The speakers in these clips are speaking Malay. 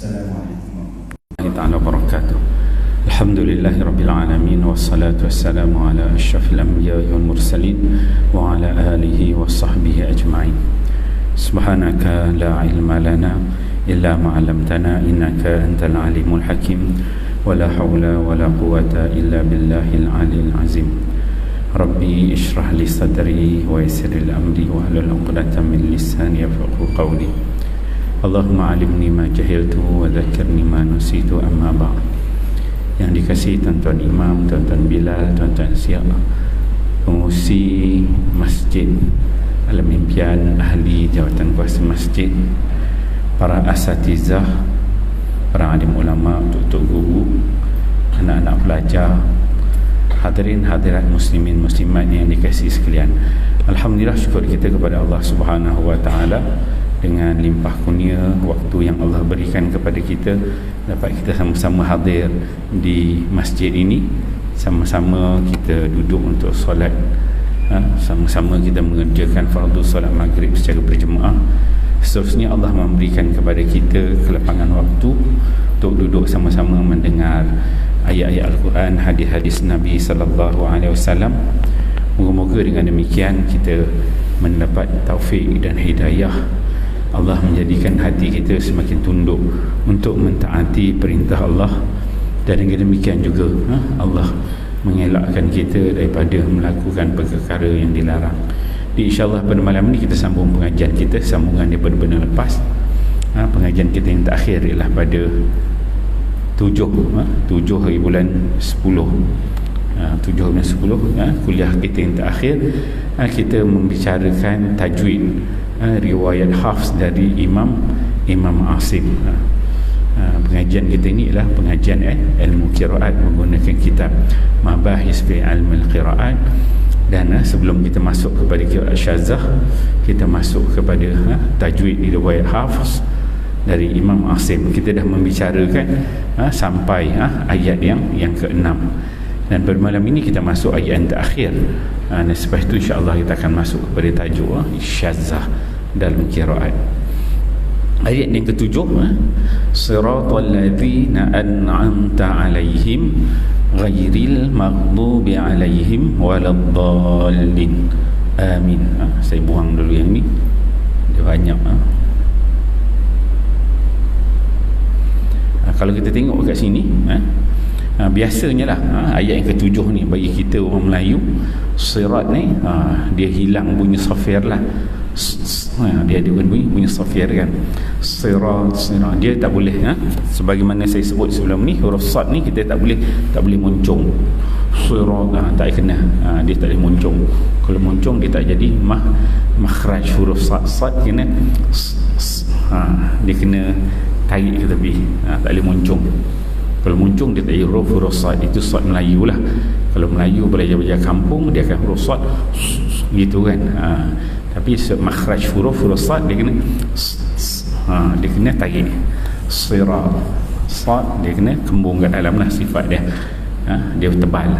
Assalamualaikum warahmatullahi wabarakatuh. Alhamdulillahi rabbil alamin, wassalatu wassalamu ala asyrafil anbiya'i wal mursalin wa ala alihi wa sahbihi ajma'in. Subhanaka la ilma lana illa ma 'allamtana innaka antal alimul hakim wa la hawla wa la quwwata illa billahil aliyil azim. Rabbi ishrah li sadri wa yassir li amri wa hlul 'uqdatam min lisani yafqahu qawli. Allahumma alimni ma jahiltu wa dzakirni ma nusitu, amma ba'd. Yang dikasihi tuan-tuan imam, tuan-tuan Bilal, tuan-tuan Siap, pengurusi masjid Alam Impian, ahli jawatan kuasa masjid, para asatizah, para alim ulama, tuk-tuk guru, anak-anak pelajar, hadirin hadirat muslimin muslimat yang dikasihi sekalian. Alhamdulillah, syukur kita kepada Allah Subhanahu wa taala dengan limpah kurnia waktu yang Allah berikan kepada kita, dapat kita sama-sama hadir di masjid ini, sama-sama kita duduk untuk solat, sama-sama kita mengerjakan fardu solat maghrib secara berjemaah. Seterusnya Allah memberikan kepada kita kelapangan waktu untuk duduk sama-sama mendengar ayat-ayat Al-Quran, hadis-hadis Nabi sallallahu alaihi wasallam. Moga-moga dengan demikian kita mendapat taufik dan hidayah. Allah menjadikan hati kita semakin tunduk untuk mentaati perintah Allah, dan dengan demikian juga Allah mengelakkan kita daripada melakukan perkara yang dilarang. InsyaAllah pada malam ini kita sambung pengajian kita, sambungan daripada benar lepas. Pengajian kita yang terakhir ialah pada 7 hari bulan 10, 7 bulan 10, kuliah kita yang terakhir. Kita membicarakan tajwid, riwayat Hafs dari Imam Asim. Pengajian kita ini ialah pengajian ilmu qiraat menggunakan kitab Mabahis fi Ilmil Qiraat. Dan sebelum kita masuk kepada qiraat syazah, kita masuk kepada tajwid riwayat Hafs dari Imam Asim. Kita dah membicarakan sampai ayat yang ke-6, dan pada malam ini kita masuk ayat yang terakhir. Dan selepas itu insya-Allah kita akan masuk kepada tajuk syazah dalam qiraat. Ayat yang ke-7, siratal ladzina an'amta 'alaihim ghairil maghdubi 'alaihim waladdallin. Amin. Saya buang dulu yang ni, dia banyak. Kalau kita tengok kat sini, biasanya lah ayat yang ke-7 ni bagi kita orang Melayu, sirat ni dia hilang bunyi safir lah. Dia ada bunyi safir kan. Sirat dia tak boleh, sebagaimana saya sebut sebelum ni, huruf sad ni kita tak boleh moncong. Sirat tak kena, dia tak boleh moncong. Kalau moncong dia tak jadi makhraj huruf sad kena dia kena tarik ke tepi, tak boleh moncong. Kalau moncong dia tak jadi huruf sad. Itu sad Melayu lah. Kalau Melayu belajar kampung, dia akan huruf sad gitu kan. Tapi makhraj huruf sad dia kena tarik. Sirat sad dia kena kembung kat dalam lah, sifat dia dia tebal.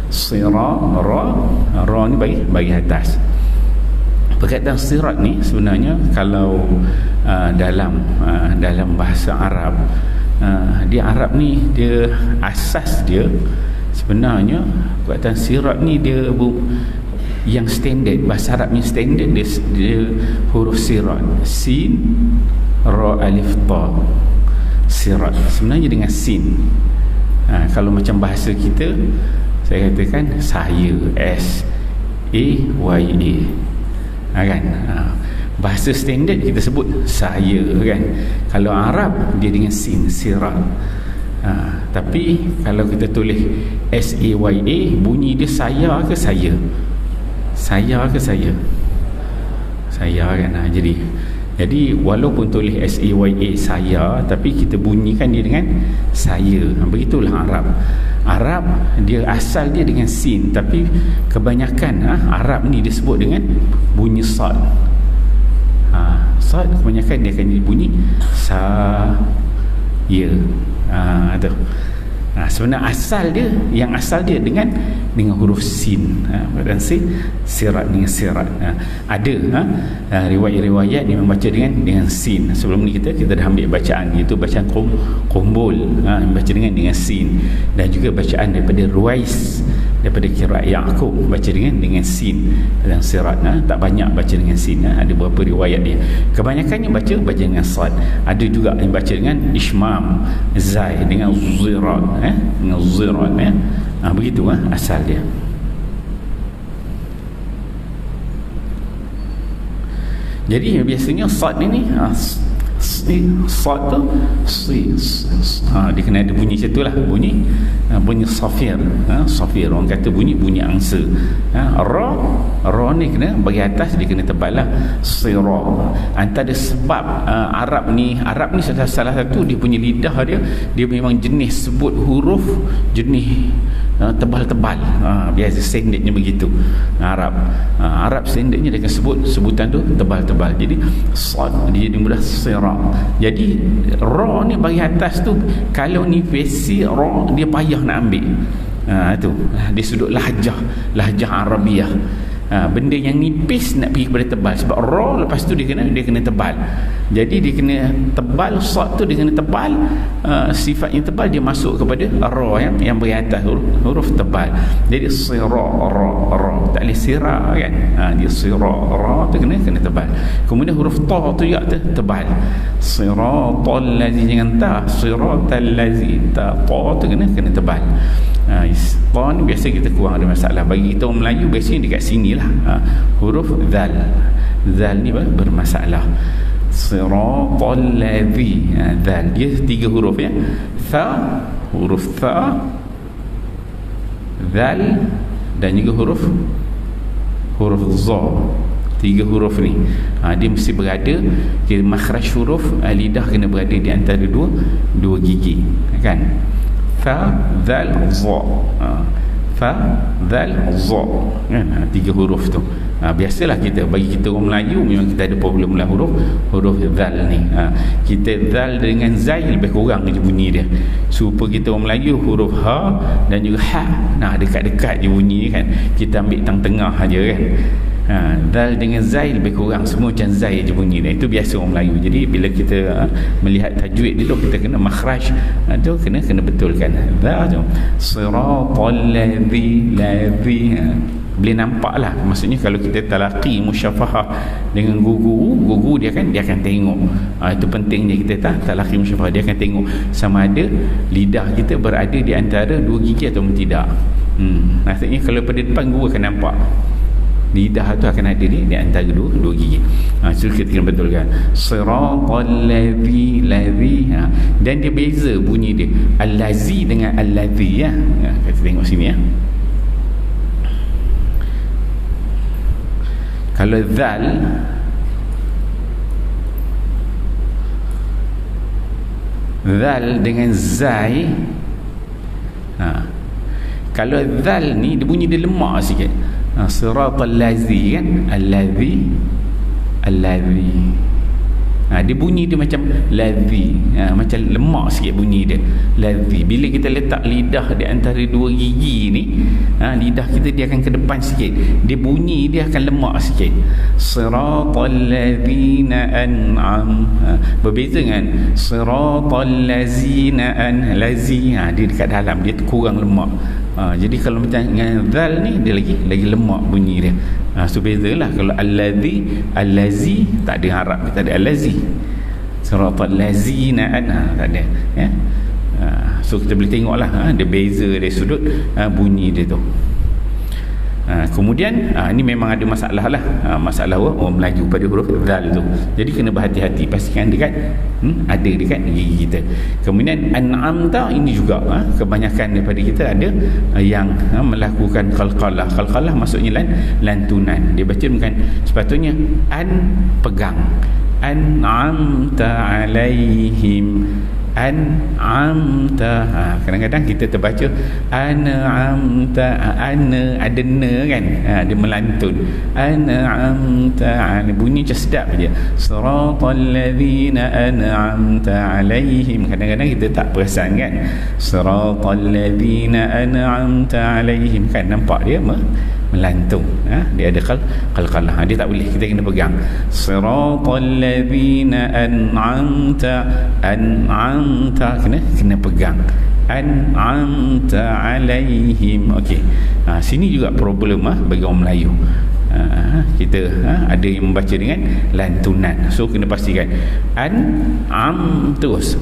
Sirat ra ni bagi atas. Perkataan sirat ni sebenarnya kalau dalam bahasa Arab, dia Arab ni, dia asas dia sebenarnya perkataan sirat ni dia yang standard, bahasa Arab yang standard dia huruf sirat, sin ra alif ta. Sirat sebenarnya dengan sin. Kalau macam bahasa kita, saya katakan saya, S A Y A, kan. Bahasa standard kita sebut saya kan. Kalau Arab dia dengan sin, sirat. Tapi kalau kita tulis S A Y A, bunyi dia saya ke saya? Saya ke saya? Saya kan. Jadi walaupun tulis S A Y A saya, tapi kita bunyikan dia dengan saya. Begitulah Arab dia asal dia dengan sin, tapi kebanyakan Arab ni disebut dengan bunyi sad. Sad kebanyakan dia akan bunyi sa ya. Sebenarnya asal dia dengan huruf sin. Dan sirat dengan sirat. Ada riwayat-riwayat yang membaca dengan sin. Sebelum ni kita dah ambil bacaan, iaitu bacaan Qumbul, baca dengan sin, dan juga bacaan daripada Ruwais, daripada qiraat Yaqub, baca dengan sin dan sirat. Tak banyak baca dengan sin. Ada beberapa riwayat dia. Kebanyakannya baca dengan sad. Ada juga yang baca dengan ishmam, zai, dengan zirat, dengan zirat. Begitu asal dia. Jadi biasanya sad ini sad tu dia kena ada bunyi macam tu lah, bunyi safir. Safir orang kata bunyi angsa. Ra ni kena bagi atas, dia kena tebal lah. Sira. Antara sebab Arab ni salah satu dia punya lidah dia memang jenis sebut huruf jenis tebal-tebal. Biasa standardnya begitu. Arab standardnya dia akan sebut sebutan tu tebal-tebal. Jadi sad dia jadi mudah sira. Jadi ra ni bagi atas tu, kalau ni versi ra dia payah nak ambil. Itu di sudut lahjah Arabiah. Benda yang nipis nak pergi kepada tebal, sebab ra lepas tu dia kena tebal. Jadi dia kena tebal, sad tu dia kena tebal. Sifatnya tebal, dia masuk kepada ra yang bagi atas, huruf tebal. Jadi sira ra tak boleh sira kan. Dia sira ra tu kena tebal. Kemudian huruf ta tu juga tebal. Siratal lazi, jangan ta, siratal lazi, ta tu kena tebal. Ta ni biasa kita kurang ada masalah. Bagi kita orang Melayu biasanya dekat sini lah. Huruf zal ni bermasalah. Siratal ladzi, zal dia 3 huruf ya. Huruf tha, zal, dan juga huruf za. 3 huruf ni dia mesti berada di makhraj huruf, lidah kena berada di antara dua gigi kan. Fa, zal, za. Fa, zal, za. 3 huruf tu. Biasalah kita, bagi kita orang Melayu memang kita ada problem lah huruf zal ni. Kita zal dengan zai lebih kurang je bunyi dia. Supaya kita orang Melayu huruf ha dan juga ha, dekat-dekat je bunyi kan. Kita ambil tengah aja kan. Dal dengan zai lebih kurang, semua macam zai je bunyi dia. Itu biasa orang Melayu. Jadi bila kita melihat tajwid dulu, kita kena makhraj tu kena betulkan. Siratal ladzi boleh nampak lah. Maksudnya kalau kita talaqi musyafahah dengan gugu dia akan tengok. Itu pentingnya kita talaqi musyafahah. Dia akan tengok sama ada lidah kita berada di antara 2 gigi atau tidak. Maksudnya kalau pada depan guru akan nampak lidah tu akan ada di antara dua gigi. So kita kena betulkan siratal ladzi, dan dia beza bunyi dia al-lazi dengan al-ladzi ya. Kita tengok sini ya. Kalau zal dengan zai, kalau zal ni dia bunyi dia lemak sikit. Siratal lazi kan, allazi, dia bunyi dia macam lazi, macam lemak sikit bunyi dia lazi. Bila kita letak lidah di antara 2 gigi ni, lidah kita dia akan ke depan sikit, dia bunyi dia akan lemak sikit. Siratal ladzina an'am, berbeza dengan siratal ladzina lazi, dia dekat dalam, dia kurang lemak. Jadi kalau macam dengan zal ni dia lagi lemak bunyi dia. So bezalah. Kalau al-lazi tak ada Arab, tak ada al-lazi. Siratal lazina tak ada ya. So kita boleh tengoklah dia beza dari sudut bunyi dia tu. Kemudian ini memang ada masalah lah, masalah orang Melayu pada huruf zal tu. Jadi kena berhati-hati, pastikan dekat ada dekat gigi kita. Kemudian an'am ta ini juga kebanyakan daripada kita ada yang melakukan qalqalah. Qalqalah maksudnya lantunan. Dia baca bukan sepatutnya pegang, an'amta alaihim, an'amta. Kadang-kadang kita terbaca an'amta, ada ne kan, dia melantun, an'amta, bunyi macam sedap je, siratal ladzina an'amta alaihim. Kadang-kadang kita tak perasan kan, siratal ladzina an'amta alaihim, kan nampak dia melantung, dia ada qalqalah, dia tak boleh, kita kena pegang siratal ladzina an'amta kena pegang, an'amta alaihim. Okey, sini juga problem bagi orang Melayu. Kita ada yang membaca dengan lantunan, so kena pastikan terus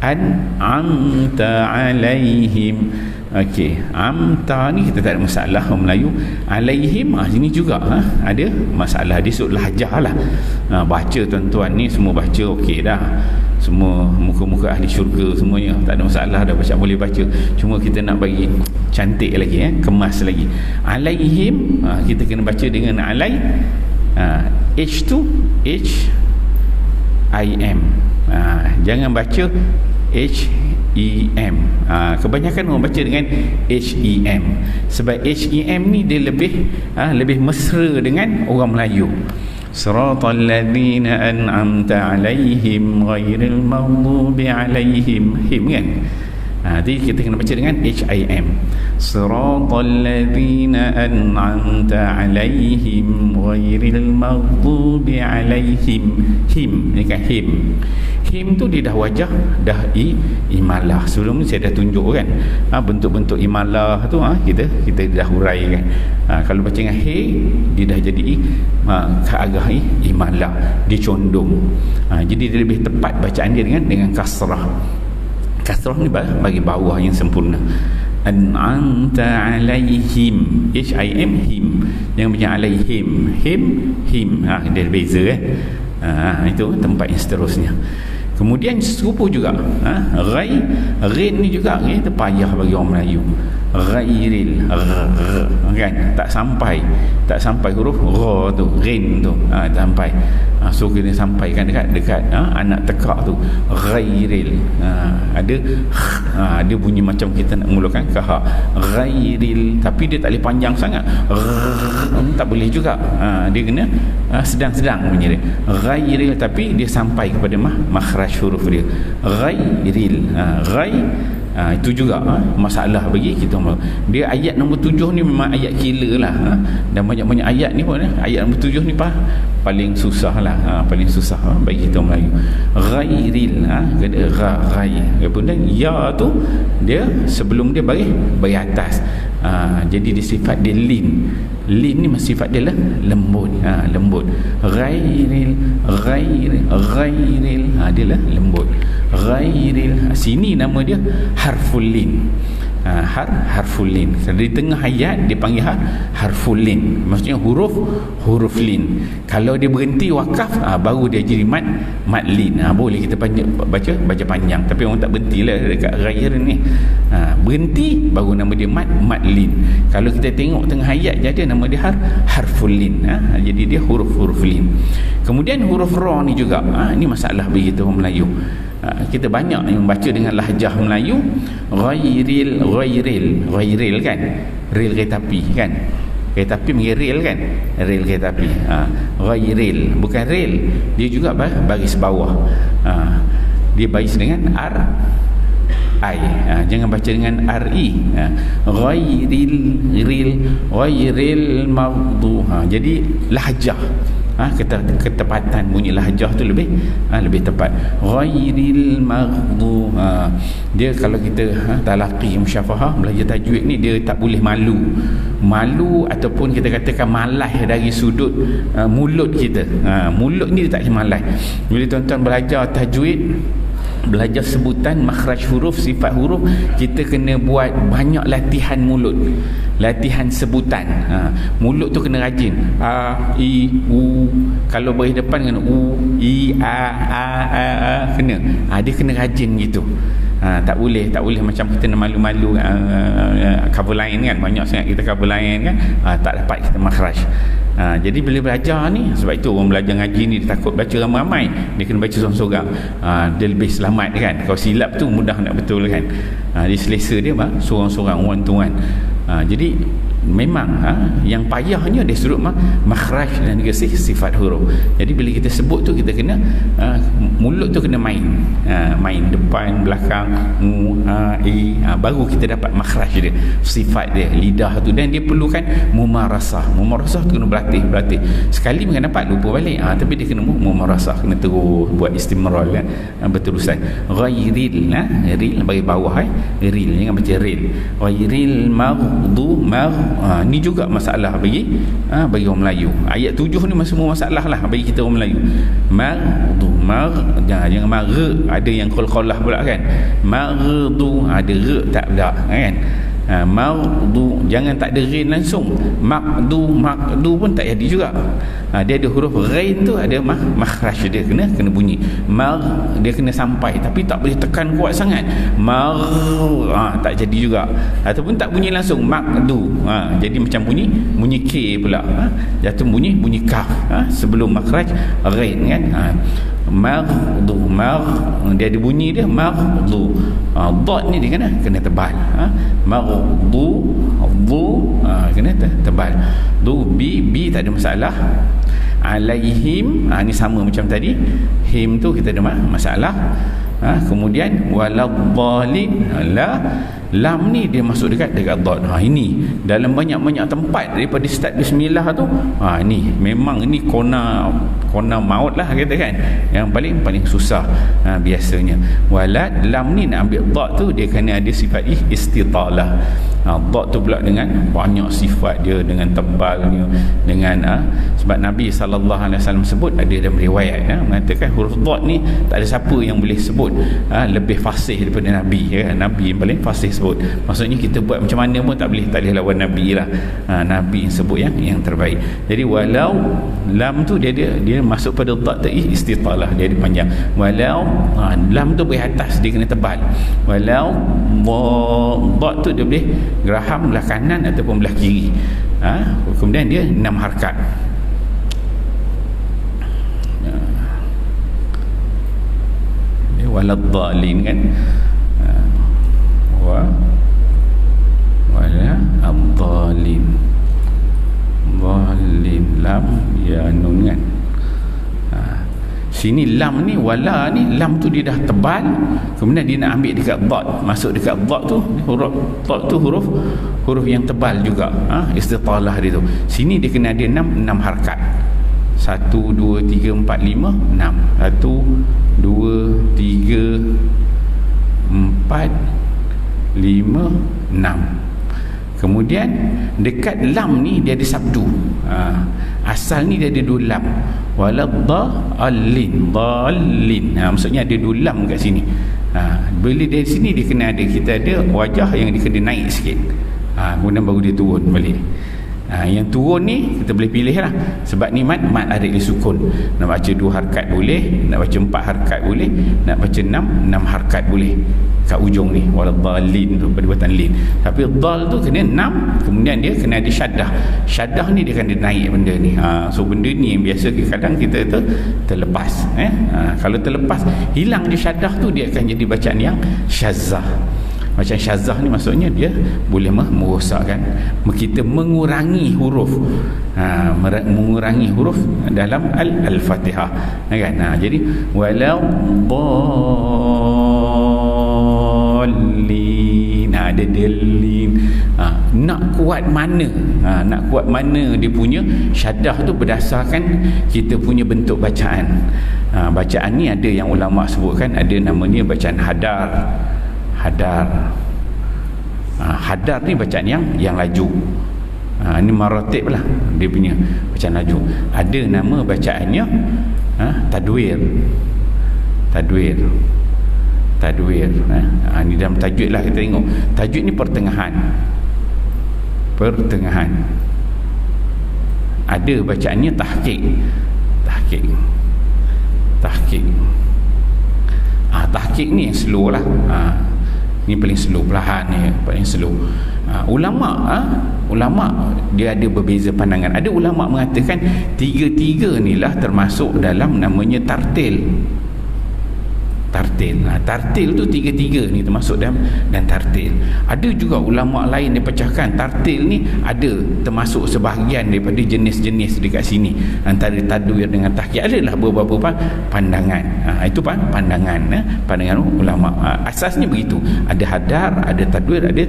an'amta alaihim. Okey, amta ni kita tak ada masalah orang Melayu. Alaihim sini juga ada masalah, dia sudut lahjah lah. Baca tuan-tuan ni semua baca okey dah, semua muka-muka ahli syurga semuanya tak ada masalah dah, baca boleh baca. Cuma kita nak bagi cantik lagi, kemas lagi. Alaihim kita kena baca dengan alai, H tu HIM, jangan baca HEM. Kebanyakan orang baca dengan HEM, sebab HEM ni dia lebih mesra dengan orang Melayu. Siratal ladzina an'amta alaihim ghairil maghdubi alaihim, him kan. Jadi kita kena baca dengan HIM, siratal ladzina an'amta alaihim ghairil maghdubi alaihim. Him ni kan, him tu dia dah wajah dah imalah. Sebelum ni saya dah tunjuk kan bentuk-bentuk imalah tu, kita dah huraikan. Kalau baca dengan he, dia dah jadi ke arah imalah, dia condong. Jadi dia lebih tepat bacaan dia dengan kasrah. Kasrah ni bagi bawah yang sempurna. An'amta alaihim, HIM, him. Jangan baca alaihim, him. Dia beza itu tempat yang seterusnya. Kemudian serupa juga ghain ni juga terpayah bagi orang Melayu. Ghairil kan, tak sampai huruf ra tu, ghain tu tak sampai. So kena sampaikan dekat anak tekak tu, ghairil. Ada bunyi macam kita nak mulakan ke ha, ghairil, tapi dia tak boleh panjang sangat, tak boleh juga. Dia kena sedang-sedang bunyi dia, ghairil, tapi dia sampai kepada makhraj huruf dia, ghairil. Itu juga masalah bagi kita. Dia ayat nombor 7 ni memang ayat killer lah, dan banyak-banyak ayat ni pun ayat nombor 7 ni paling susah lah, paling susah bagi kita Melayu. Ghairil, ghai. Kemudian ya tu dia sebelum dia bagi atas, jadi dia sifat dia lin ni sifat dia lembut, lembut. Ghairil, dia lembut. Ghairil, sini nama dia harful lin. Harful lin. Di tengah ayat dia panggil harful lin, maksudnya huruf lin. Kalau dia berhenti wakaf, baru dia jadi mat lin. Boleh kita baca panjang, tapi orang tak berhenti lah dekat ghair ni. Berhenti baru nama dia mat lin. Kalau kita tengok tengah ayat je, nama dia harful lin. Jadi dia huruf lin. Kemudian huruf ra ni juga, ni masalah bagi kita orang Melayu. Kita banyak yang membaca dengan lahjah Melayu. Ghairil kan, rel kereta api kan, kereta api panggil rel kan, rel kereta api. Ghairil bukan rel, dia juga baris bawah, dia baris dengan I. Jangan baca dengan RI. Ghairil maghdu. Jadi lahjah, ketepatan bunyi lahjah tu lebih tepat. Ghairil maghdu. Dia kalau kita talaqi musyafahah, belajar tajwid ni, dia tak boleh malu ataupun kita katakan malas dari sudut mulut kita. Mulut ni dia tak boleh malas. Bila tuan-tuan belajar tajwid, belajar sebutan makhraj huruf, sifat huruf, kita kena buat banyak latihan mulut, latihan sebutan. Mulut tu kena rajin. A, I, U. Kalau baris depan kena U, I, A, kena. Dia kena rajin gitu. Tak boleh macam kita nak malu-malu cover lain kan, banyak sangat kita cover lain kan, tak dapat kita makhraj. Jadi bila belajar ni, sebab itu orang belajar ngaji ni dia takut baca ramai-ramai, dia kena baca seorang-seorang. Dia lebih selamat kan. Kalau silap tu mudah nak betul kan. Dia selesa dia seorang-seorang, one to one. Jadi memang yang payahnya dia suruh makhraj dan juga sifat huruf. Jadi bila kita sebut tu kita kena mulut tu kena main depan belakang baru kita dapat makhraj dia, sifat dia, lidah tu. Dan dia perlukan mumarasah tu kena berlatih sekali mungkin dapat, lupa balik, tapi dia kena mumarasah, kena terus buat istimrar kan, berterusan. Ghairil ril bagi bawah ril, jangan baca ril. Ghairil maghdu ni juga masalah bagi orang Melayu. Ayat 7 ni semua masalah lah bagi kita orang Melayu. Jangan ada yang qalqalah pula kan. Maghdu ada re tak pula kan. Maghdu jangan tak ada ghain langsung. Makdu pun tak jadi juga. Dia ada huruf ghain tu ada makhraj dia kena bunyi. Dia kena sampai tapi tak boleh tekan kuat sangat. Tak jadi juga. Ataupun tak bunyi langsung makdu. Jadi macam bunyi K pula. Jatuh bunyi kaf sebelum makhraj ghain kan. Maghdu dia ada bunyi dia maghdu. Dot ni dia kena tebal. Maghdu kena tebal. B tak ada masalah. Alaihim ni sama macam tadi. Him tu kita ada masalah. Kemudian waladhdallin, lam ni dia masuk dekat dot. Ini dalam banyak-banyak tempat daripada start bismillah tu, ni memang ini kona maut lah kata kan, yang paling susah biasanya. Walad lam ni nak ambil dot tu dia kena ada sifat istitalah. Dot tu pula dengan banyak sifat dia, dengan tebalnya, dengan sebab Nabi SAW sebut, ada dalam riwayat mengatakan huruf dot ni tak ada siapa yang boleh sebut lebih fasih daripada Nabi Nabi yang paling fasih sebut. Maksudnya kita buat macam mana pun tak boleh lawan Nabi lah. Nabi yang sebut yang terbaik. Jadi walau lam tu dia masuk pada dot tu istitalah, dia ada panjang. Walau lam tu boleh atas, dia kena tebal. Walau dot tu dia boleh geraham belah kanan ataupun belah kiri. Kemudian dia 6 harakat. Waladhdallin kan. Waladhdallin lam ya nun kan. Sini lam ni, wala ni, lam tu dia dah tebal, kemudian dia nak ambil dekat dot, masuk dekat dot tu, huruf dot tu huruf yang tebal juga. Istitalah dia tu. Sini dia kena ada 6 harakat. 1 2 3 4 5 6. 1 2 3 4 5 6. Kemudian dekat lam ni dia ada sabdu. Asal ni dia ada 2 lam. Waladhdallin, maksudnya ada 2 lam kat sini. Bila dari sini dia kena ada, kita ada wajah yang dia kena naik sikit. Kemudian baru dia turun balik. Yang turun ni kita boleh pilih lah, sebab ni mat ada di sukun. Nak baca 2 harakat boleh, nak baca 4 harakat boleh, nak baca 6 harakat boleh kat ujung ni. Waladhdallin tu perbuatan lin, tapi dal tu kena 6, kemudian dia kena ada syaddah ni dia kena naik benda ni. So benda ni yang biasa kadang kita terlepas. Kalau terlepas hilang dia syaddah tu, dia akan jadi bacaan yang syazzah. Macam syazzah ni maksudnya dia boleh merosakkan, kita mengurangi huruf, mengurangi huruf dalam al-Fatihah kan. Jadi walau dallin, ada delin. Nak kuat mana dia punya syaddah tu berdasarkan kita punya bentuk bacaan. Bacaan ni ada yang ulama sebutkan, ada namanya bacaan hadar. Hadar ni bacaan yang laju. Ini maratib lah dia punya bacaan laju. Ada nama bacaannya tadwir. Ni dalam tajwid lah, kita tengok tajwid ni pertengahan. Ada bacaannya tahqiq. Tahqiq ni yang slow lah. Ni paling slow, perlahan ni paling slow. Ulama dia ada berbeza pandangan. Ada ulama mengatakan tiga-tiga inilah termasuk dalam namanya tartil. Tartil tu tiga-tiga ni termasuk dalam dan tartil. Ada juga ulama lain dia pecahkan tartil ni ada termasuk sebahagian daripada jenis-jenis dekat sini antara tadwir dengan tahqiq. Adalah beberapa pandangan. Itu pandangan ulama. Asasnya begitu. Ada hadar, ada tadwir, ada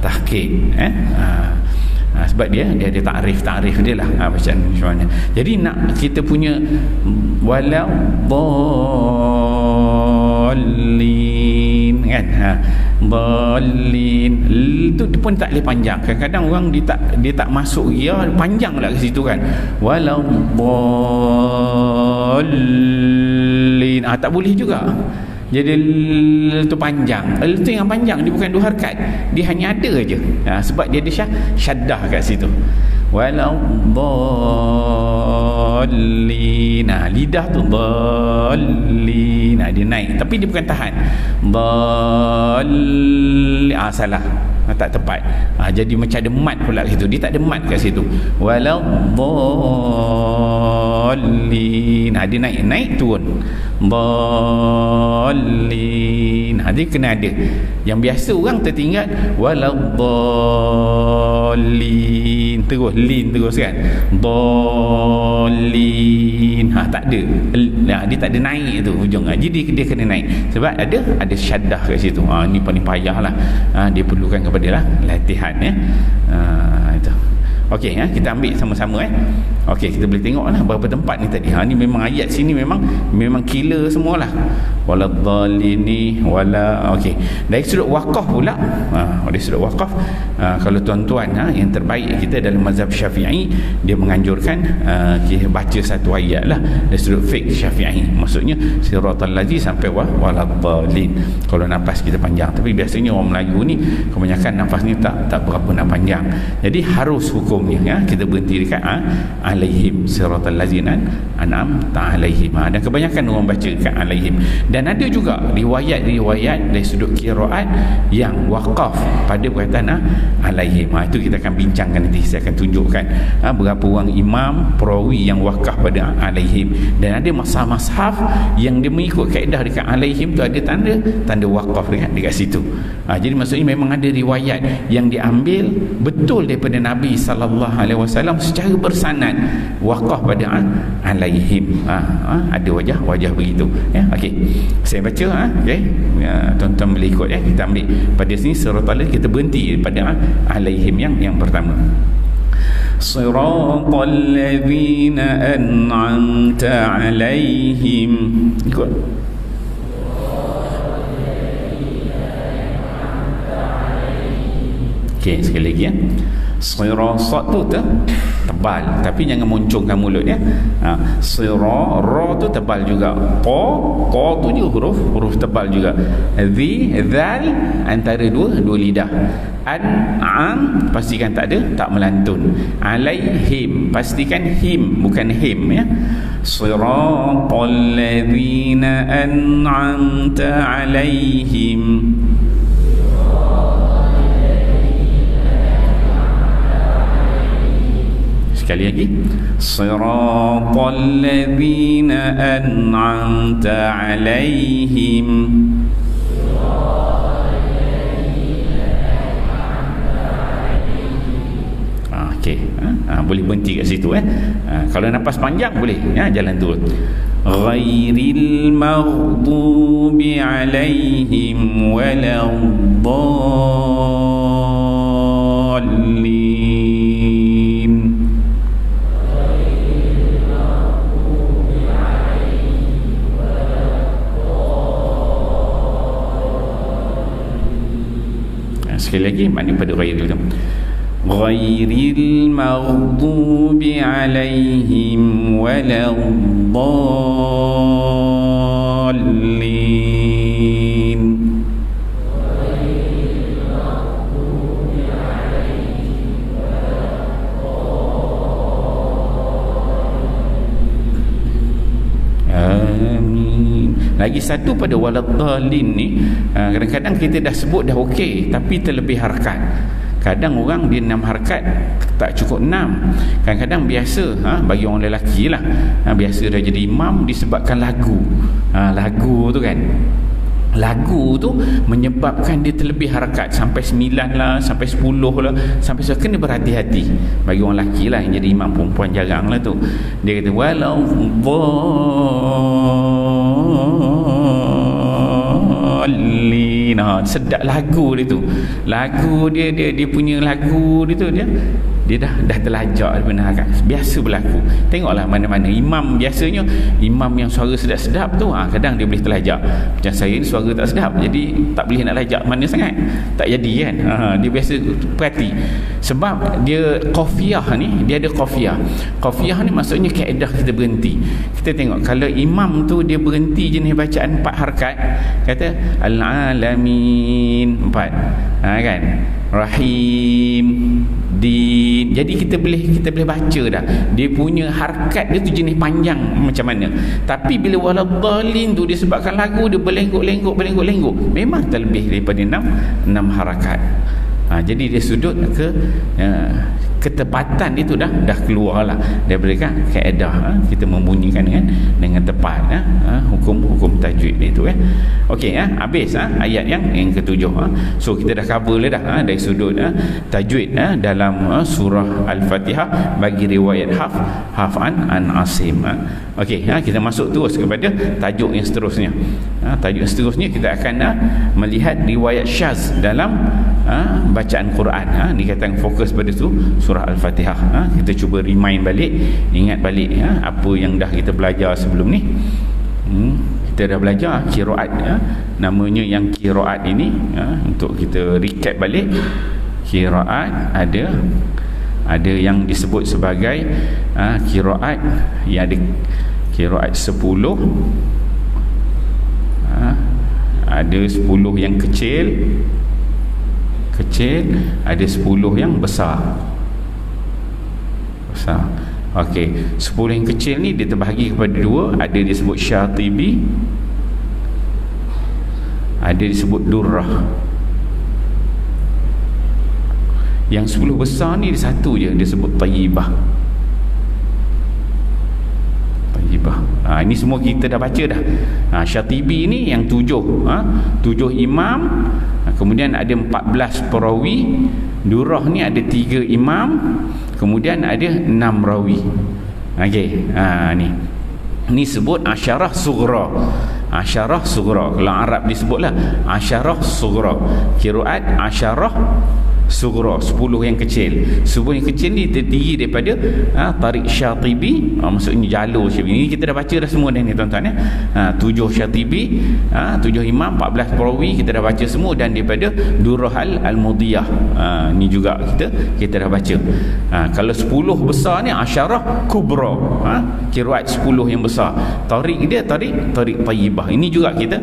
tahqiq. Sebab dia ada takrif dia lah bacaan macam mana. Jadi nak kita punya walau dhalin kan, dhalin itu pun tak boleh panjang. Kadang-kadang orang dia tak masuk ya panjang lah ke situ kan, walau dhalin tak boleh juga. Jadi itu panjang. Itu yang panjang, dia bukan 2 harakat. Dia hanya ada aja. Sebab dia ada syaddah kat situ. Walau dhalin. Lidah tu dhalin. Dia naik tapi dia bukan tahan. Dhalin. Salah. Tak tepat. Jadi macam ada mat pula kat situ. Dia tak ada mat kat situ. Walau dhalin. Dia naik turun. Dhalin. Dia kena ada. Yang biasa orang tertinggal walau dhalin terus lin terus kan, dhalin. Tak ada. Dia tak ada naik tu hujung. Jadi dia kena naik sebab ada syaddah kat situ. Ni paling payahlah. Dia perlukan kepada latihan itu. Okey, kita ambil sama-sama Okey, kita boleh tengoklah berapa tempat ni tadi. Ni memang ayat sini memang killer semualah. Waladhdallin ni okey. Dari sudut wakaf pula. Dari sudut wakaf, kalau tuan-tuan yang terbaik kita dalam mazhab Syafi'i, dia menganjurkan kita baca satu ayat lah dari sudut fiqh Syafi'i. Maksudnya siratal lazi sampai waladhdallin. Kalau nafas kita panjang, tapi biasanya orang Melayu ni kebanyakan nafas ni tak berapa nak panjang. Jadi harus hukumnya kita berhenti dekat alaihim siratal ladzina an'amta alaihim. Dan kebanyakan orang baca dekat alaihim. Dan ada juga riwayat dari sudut qiraat yang waqaf pada perkataan alaihim. Itu kita akan bincangkan nanti. Saya akan tunjukkan berapa orang imam perawi yang waqaf pada alaihim. Dan ada mashaf yang dia mengikut kaedah dekat alaihim tu ada tanda waqaf dekat situ. Jadi maksudnya memang ada riwayat yang diambil betul daripada Nabi sallallahu alaihi wasallam secara bersanad waqaf pada alaihim. Ada wajah begitu okey, saya baca okey, tuan-tuan boleh ikut kita ambil pada sini suratul kita berhenti pada alaihim yang pertama. Siratal ladzina an'amta alaihim. Ikut. Okey, sekali lagi Sirat tu tebal tapi jangan muncungkan mulut Sirat, ra tu tebal juga. Ta tu juga huruf tebal juga. Zal antara dua lidah. An'am pastikan tak melantun. Alaihim pastikan him bukan him Siratal ladzina an'amta alaihim. Sekali lagi, siratal ladzina an'amta alaihim. Okey, boleh berhenti kat situ kalau nafas panjang boleh jalan turun. Ghairil maghdubi alaihim waladdallin. Sekali lagi, mana pada ghairil tu? Ghairil maghdubi alaihim waladdallin. Amin. Lagi satu pada waladdallin ni, kadang-kadang kita dah sebut dah okey tapi terlebih harakat. Kadang orang dia 6 harakat tak cukup 6. Kadang-kadang biasa bagi orang lelaki lah, biasa dah jadi imam disebabkan lagu. Lagu tu kan, lagu tu menyebabkan dia terlebih harakat sampai 9 lah, sampai 10 lah, sampai kena berhati-hati. Bagi orang lelaki lah yang jadi imam, perempuan jarang lah tu. Dia kata walau dhalin, sedap lagu dia tu. Lagu dia punya lagu dia tu, dia dah terlajak daripada biasa berlaku. Tengoklah mana-mana imam, biasanya imam yang suara sedap-sedap tu kadang dia boleh terlajak. Macam saya ni suara tak sedap, jadi tak boleh nak lajak mana sangat, tak jadi kan. Dia biasa perhati, sebab dia qafiyah ni, dia ada qafiyah. Qafiyah ni maksudnya kaedah kita berhenti. Kita tengok kalau imam tu dia berhenti jenis bacaan 4 harakat, kata al-alamin 4, kan, rahim, din. Jadi kita boleh baca dah. Dia punya harakat dia tu jenis panjang macam mana. Tapi bila waladhdallin tu disebabkan lagu dia berlengguk-lengguk. Memang terlebih daripada 6 harakat. Jadi dia sudut ke ketepatan itu dah keluarlah daripada kaedah kita membunyikan dengan tepat hukum tajwid itu okey habis ayat yang ke-7. So kita dah cover dah dari sudut tajwid dalam surah Al-Fatihah bagi riwayat Haf'an an Asim. Okey, kita masuk terus kepada tajuk yang seterusnya. Tajuk yang seterusnya kita akan melihat riwayat syaz dalam bacaan Quran. Dikatakan fokus pada surah Al-Fatihah. Kita cuba remind balik, ingat balik apa yang dah kita belajar sebelum ni. Kita dah belajar qiraat, namanya yang qiraat ini, untuk kita recap balik. Qiraat ada yang disebut sebagai qiraat yang ada qiraat 10, ada 10 yang kecil, ada 10 yang besar. Okey, 10 yang kecil ni dia terbahagi kepada 2, ada disebut Syatibi, ada disebut Durrah. Yang 10 besar ni dia satu je, dia sebut Tayyibah. Ini semua kita dah baca dah. Syatibi ni yang 7 imam, kemudian ada 14 perawi. Durrah ni ada 3 imam, kemudian ada 6 rawi. Okey, ni sebut asyarah sughra. Asyarah sughra, kalau Arab disebutlah asyarah sughra. Qiraat asyarah sughra, 10 yang kecil. 10 yang kecil ni terdiri daripada Tariq Syatibi, maksudnya jalur Syatibi. Ini kita dah baca dah semua dah ni tuan-tuan 7 Syatibi, 7 imam, 14 perawi kita dah baca semua, dan daripada Durrah al-Mudiyah, ni juga kita dah baca. Kalau 10 besar ni asyarah kubra, qiraat 10 yang besar. Tariq dia Tariq Tayyibah. Ini juga kita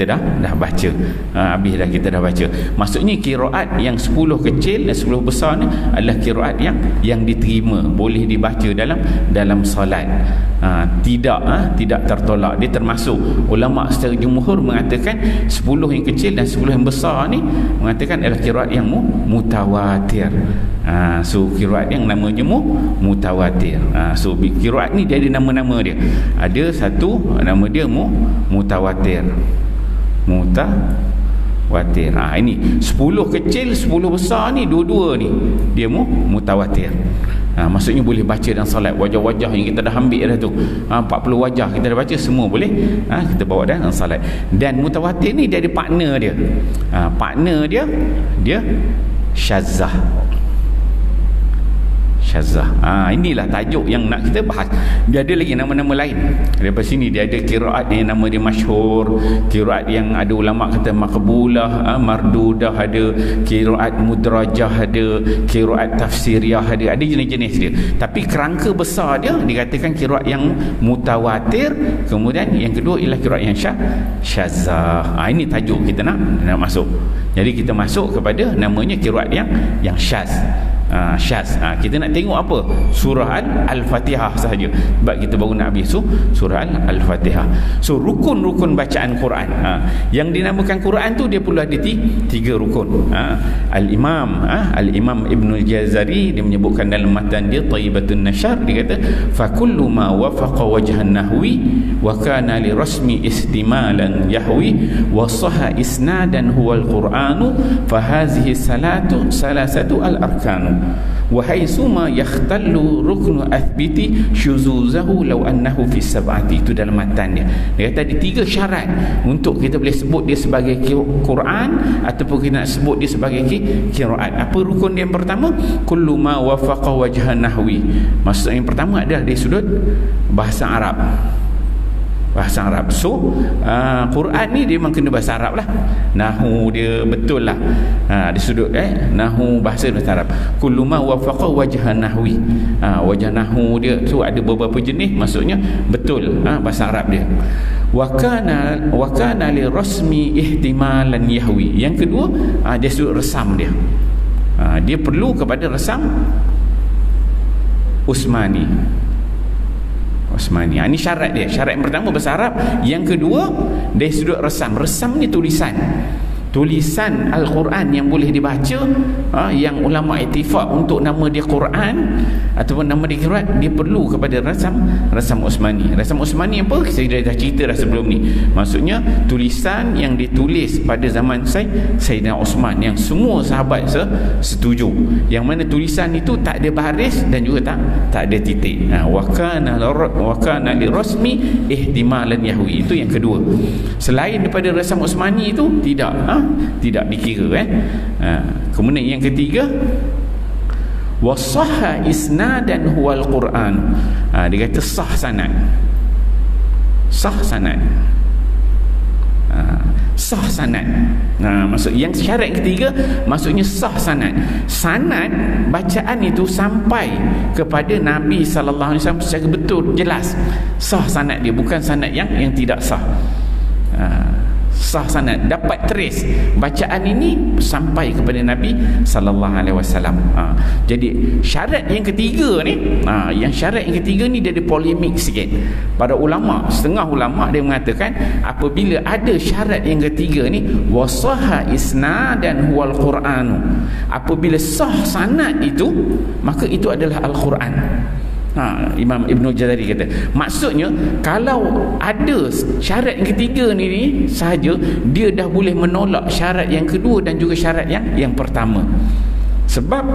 dah baca. Habis dah kita dah baca. Maksudnya qiraat yang 10 kecil dan 10 besar ni adalah qiraat yang diterima, boleh dibaca dalam solat. Tidak tertolak. Dia termasuk ulama secara jumhur mengatakan 10 yang kecil dan 10 yang besar ni mengatakan adalah qiraat yang mutawatir. So qiraat yang namanya mutawatir. So qiraat ni dia ada nama-nama dia. Ada satu nama dia mutawatir. Watir. Ini 10 kecil 10 besar ni, dua-dua ni dia mutawatir. Maksudnya boleh baca dalam solat. Wajah-wajah yang kita dah ambil dah tu, 40 wajah kita dah baca, semua boleh kita bawa dalam solat. Dan mutawatir ni dia ada partner dia. Partner dia syazah. Inilah tajuk yang nak kita bahas. Dia ada lagi nama-nama lain. Daripada sini dia ada qiraat yang nama dia masyhur, qiraat yang ada ulama kata maqbulah, mardudah, ada qiraat mudrajah, ada qiraat tafsiriyah, ada jenis-jenis dia. Tapi kerangka besar dia dikatakan qiraat yang mutawatir, kemudian yang kedua ialah qiraat yang syazah. Ini tajuk kita nak masuk. Jadi kita masuk kepada namanya qiraat yang syaz. syaz. Kita nak tengok apa? Surah Al-Fatihah sahaja. Sebab kita baru nak habis surah Al-Fatihah. So rukun-rukun bacaan Quran. Yang dinamakan Quran tu dia perlu ada 3 rukun. Al-Imam Ibnul Jazari dia menyebutkan dalam matan dia Thayyibatun Nashar, dia kata fa kullu ma wafaqa wajhan nahwi wa kana li rasmi istimalan yahwi wa sahha isnadan huwa al-Qur'anu fa hadhihi salasatu al-arkanu wa haitsuma yakhtallu ruknu athbiti syuzuzahu law annahu fi sab'ati. Itu dalam matan dia. Dia kata ada 3 syarat untuk kita boleh sebut dia sebagai Quran ataupun kita nak sebut dia sebagai qiraat. Apa rukun dia yang pertama? Kullu ma wafaqa wajhan nahwi. Maksud yang pertama adalah dari sudut bahasa Arab. Bahasa Arab. So Quran ni dia memang kena bahasa Arab lah. Nahu dia betul lah. Di sudut nahu bahasa Arab. Kullu ma wafaqa wajhan nahwi. Wajah nahu dia tu ada beberapa jenis, maksudnya betul bahasa Arab dia. Wa kana li rasmi ihtimalan yahwi. Yang kedua dia sudut resam dia. Dia perlu kepada resam Usmani. Ini syarat dia. Syarat yang pertama bahasa Arab, yang kedua dari sudut resam. Resam ni tulisan Al-Quran yang boleh dibaca, yang ulama ittifaq untuk nama dia Quran ataupun nama dia qiraat, dia perlu kepada rasam Usmani. Rasam Usmani apa? Saya dah cerita dah sebelum ni. Maksudnya tulisan yang ditulis pada zaman Sayyidina Osman, yang semua sahabat setuju, yang mana tulisan itu tak ada baris dan juga tak ada titik. Wa kana li rasmi ihtimalan yahwi. Itu yang kedua. Selain daripada rasam Usmani itu tidak dikira. Kemudian yang ketiga, wasahha isnadan huwal Quran. Dia kata sah sanad. Sah sanad. Maksud yang syarat ketiga, maksudnya sah sanad. Sanad bacaan itu sampai kepada Nabi sallallahu alaihi wasallam secara betul, jelas. Sah sanad dia, bukan sanad yang tidak sah. Sah sanad, dapat trace bacaan ini sampai kepada Nabi sallallahu alaihi wasallam. Jadi syarat yang ketiga ni, syarat yang ketiga ni dia ada polemik sikit pada ulama. Setengah ulama dia mengatakan apabila ada syarat yang ketiga ni, wasahha isnadan huwal Qur'anu, apabila sah sanad itu, maka itu adalah Al-Quran. Imam Ibnul Jazari kata, maksudnya kalau ada syarat yang ketiga ni sahaja, dia dah boleh menolak syarat yang kedua dan juga syarat yang pertama. Sebab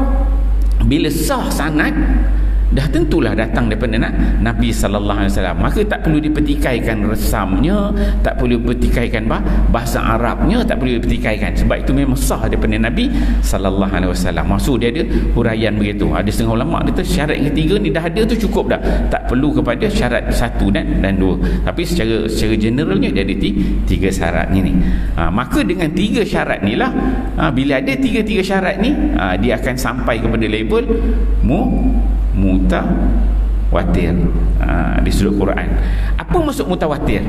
bila sah sanad, dah tentulah datang daripada Nabi sallallahu alaihi wasallam, maka tak perlu dipertikaikan resamnya, tak perlu dipertikaikan bahasa Arabnya, tak perlu dipertikaikan, sebab itu memang sah daripada Nabi sallallahu alaihi wasallam. Maksud dia ada huraian begitu. Ada setengah ulama kata syarat yang ketiga ni dah ada tu cukup dah, tak perlu kepada syarat 1 dan 2. Tapi secara generalnya dia ada 3 syarat ni. Maka dengan 3 syarat ni lah, bila ada 3 syarat ni, dia akan sampai kepada label mutawatir di sudut Quran. Apa maksud mutawatir?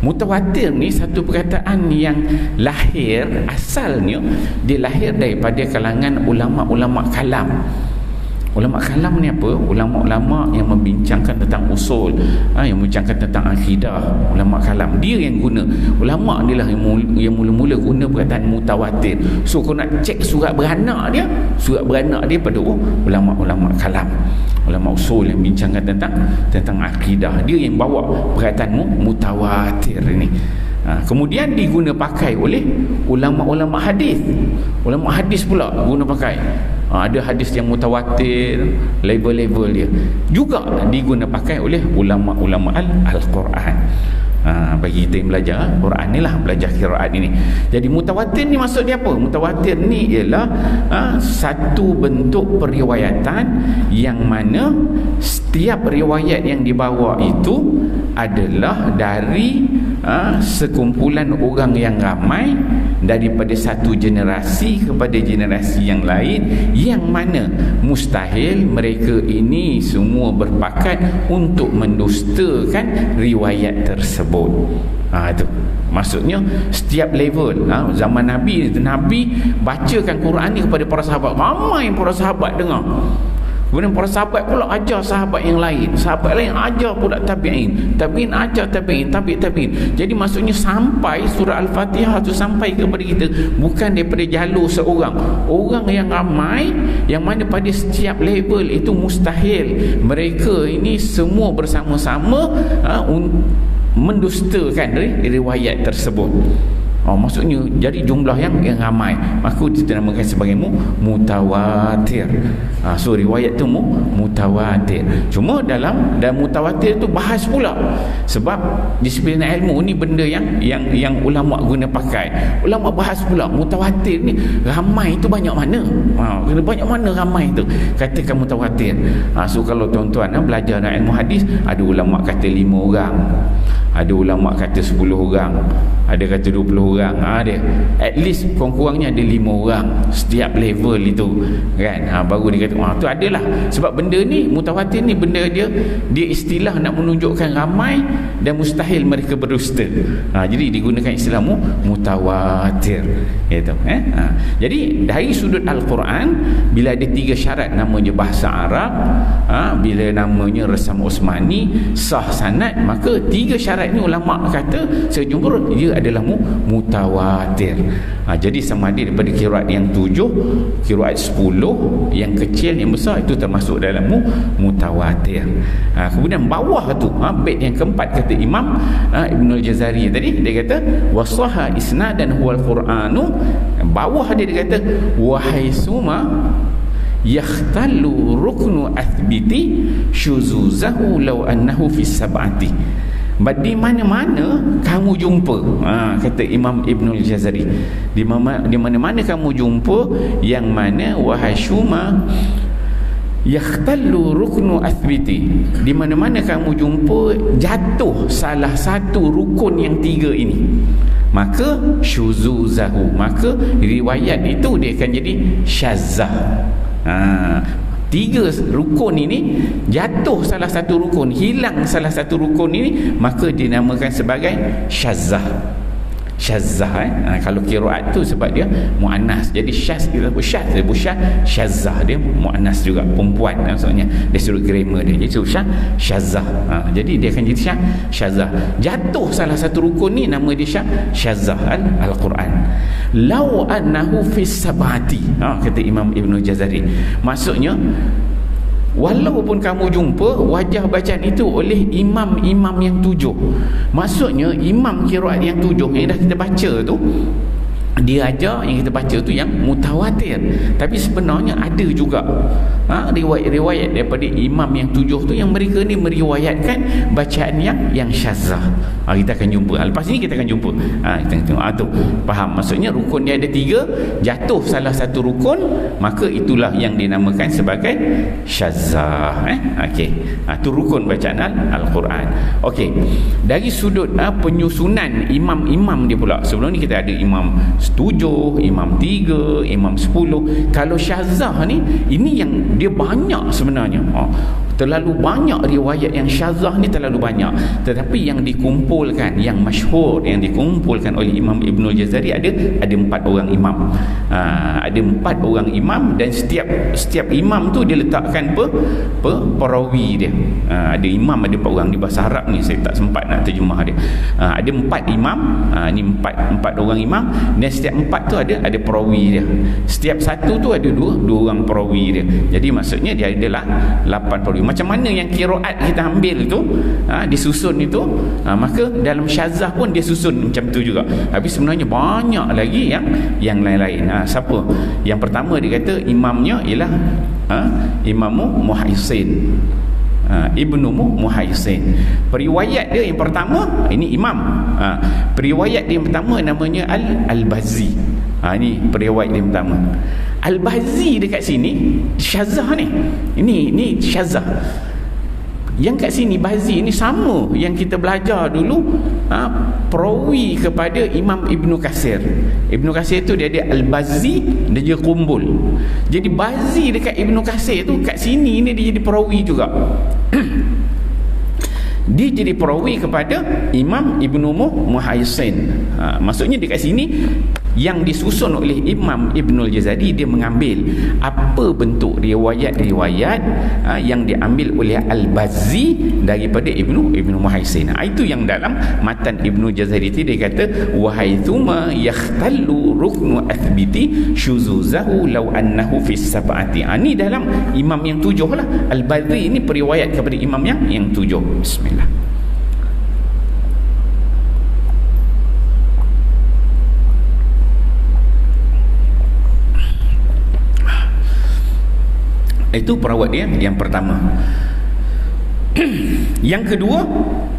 Mutawatir ni satu perkataan yang lahir, asalnya dia lahir daripada kalangan ulama-ulama kalam. Ulama kalam ni apa? Ulama-ulama yang membincangkan tentang usul, yang membincangkan tentang akidah. Ulama kalam dia yang guna. Ulama ni lah yang mula-mula guna perkataan mutawatir. So kau nak cek surat beranak dia pada ulama-ulama kalam, ulama usul yang bincangkan tentang akidah. Dia yang bawa perkataan mutawatir ini. Kemudian diguna pakai oleh ulama-ulama hadis. Ulama hadis pula guna pakai. Ada hadis yang mutawatir, label-label dia juga diguna pakai oleh ulama-ulama Al-Quran. Bagi kita yang belajar Quran ni lah, belajar qiraat ini. Jadi mutawatir ni maksud dia apa? Mutawatir ni ialah satu bentuk periwayatan yang mana setiap riwayat yang dibawa itu adalah dari sekumpulan orang yang ramai daripada satu generasi kepada generasi yang lain, yang mana mustahil mereka ini semua berpakat untuk mendustakan riwayat tersebut. Itu maksudnya setiap level. Zaman Nabi bacakan Quran ni kepada para sahabat, ramai para sahabat dengar. Kemudian para sahabat pula ajar sahabat yang lain, sahabat lain ajar pula tabi'in, tabi'in ajar tabi'in, tabi'in. Jadi maksudnya sampai surah Al-Fatihah tu sampai kepada kita bukan daripada jalur seorang, orang yang ramai, yang mana pada setiap level itu mustahil mereka ini semua bersama-sama mendustakan riwayat tersebut. Maksudnya jadi jumlah yang ramai, maka dinamakan sebagai mutawatir. So riwayat tu mutawatir. Cuma dalam mutawatir tu bahas pula, sebab disiplin ilmu ni benda yang ulama guna pakai. Ulama bahas pula mutawatir ni ramai tu banyak mana? Banyak mana ramai tu? Katakan mutawatir. So kalau tuan-tuan belajar dalam ilmu hadis, ada ulama kata 5 orang, ada ulama kata 10 orang, ada kata 20 orang. Dia at least kurang-kurangnya ada 5 orang setiap level itu kan. Baru dia kata tu adalah. Sebab benda ni mutawatir ni benda dia istilah nak menunjukkan ramai dan mustahil mereka berdusta. Jadi digunakan istilah mutawatir gitu. Jadi dari sudut Al-Quran, bila ada 3 syarat, namanya bahasa Arab, bila namanya resam Osmani, sah sanad, maka 3 syarat ni ulama kata sejumhur dia adalah mutawatir. Jadi sama ada daripada qiraat yang 7, qiraat 10, yang kecil, yang besar, itu termasuk dalam mutawatir. Kemudian bawah tu bait yang keempat kata Imam Ibnul Jazari tadi, dia kata wasaha isnadan huwal qur'anu. Bawah dia kata wahai suma yakhtallu ruknu athbiti syuzuzahu law annahu fi sab'ati. Di mana-mana kamu jumpa, kata Imam Ibnul Jazari, di mana-mana kamu jumpa yang mana wahai syuma yakhtallu ruknu athbiti, di mana-mana kamu jumpa jatuh salah satu rukun yang 3 ini, maka syuzuzahu, maka riwayat itu dia akan jadi syazah. 3 rukun ini jatuh salah satu rukun, hilang salah satu rukun ini, maka dinamakan sebagai syazah. Kalau qiraat tu sebab dia muannas, jadi syaz kita sebut syazah, dia muannas juga, perempuan maksudnya, dia suruh grammar dia, jadi syazah. Jadi dia akan jadi syazah, jatuh salah satu rukun ni, nama dia syazah Al-Quran. Lau annahu fis sab'ati, kata Imam Ibn Jazari, maksudnya walaupun kamu jumpa wajah bacaan itu oleh imam-imam yang 7, maksudnya imam qiraat yang 7 yang dah kita baca tu, dia ajar yang kita baca tu yang mutawatir, tapi sebenarnya ada juga riwayat-riwayat daripada imam yang 7 tu yang mereka ni meriwayatkan bacaan yang syazah. Kita akan jumpa, lepas ni kita akan jumpa, kita tengok tu faham, maksudnya rukun dia ada 3, jatuh salah satu rukun, maka itulah yang dinamakan sebagai syazah. Tu rukun bacaan Al-Quran. Dari sudut penyusunan imam-imam dia pula, sebelum ni kita ada imam 7, imam 3, imam 10. Kalau syazah ni, ini yang dia banyak sebenarnya. Terlalu banyak riwayat yang syazah ni, terlalu banyak. Tetapi yang dikumpulkan, yang masyhur, yang dikumpulkan oleh Imam Ibnul Jazari ada 4 orang imam. Ada 4 orang imam, dan setiap imam tu dia letakkan perawi dia. Ada imam, ada 4 orang. Di bahasa Arab ni saya tak sempat nak terjemah dia. Ada 4 imam, ni 4 orang imam, dan setiap 4 tu ada perawi dia. Setiap satu tu ada 2 orang perawi dia. Jadi maksudnya dia adalah 8 perawi. Macam mana yang qiraat kita ambil tu disusun itu, maka dalam syazah pun dia susun macam tu juga. Habis sebenarnya banyak lagi yang lain-lain. Siapa? Yang pertama dia kata imamnya ialah Imam Muhaisin, Ibnu Muhaisin. Periwayat dia yang pertama, ini imam. Periwayat dia yang pertama namanya Al-Bazzi. Ini periwayat dia yang pertama. Al-Bazzi dekat sini syazah ni. Ini syazah. Yang kat sini Bazzi ni sama yang kita belajar dulu, perawi kepada Imam Ibnu Katsir. Ibnu Katsir tu dia ada Al-Bazzi dan juga Qumbul. Jadi Bazzi dekat Ibnu Katsir tu kat sini ni dia jadi perawi juga. Dia jadi perawi kepada Imam Ibnu Muhaisin. Maksudnya dekat sini yang disusun oleh Imam Ibnul Jazari, dia mengambil apa bentuk riwayat-riwayat yang diambil oleh Al-Bazzi daripada Ibnu Muhaisin. Itu yang dalam matan Ibnu Jazari itu dia kata wahaitsuma yakhtallu ruknu athbiti syuzuzahu law annahu fis sab'ati. Ini dalam imam yang 7 lah. Al-Bazzi ini periwayat kepada imam yang 7. Bismillah. Itu perawat dia yang pertama. Yang kedua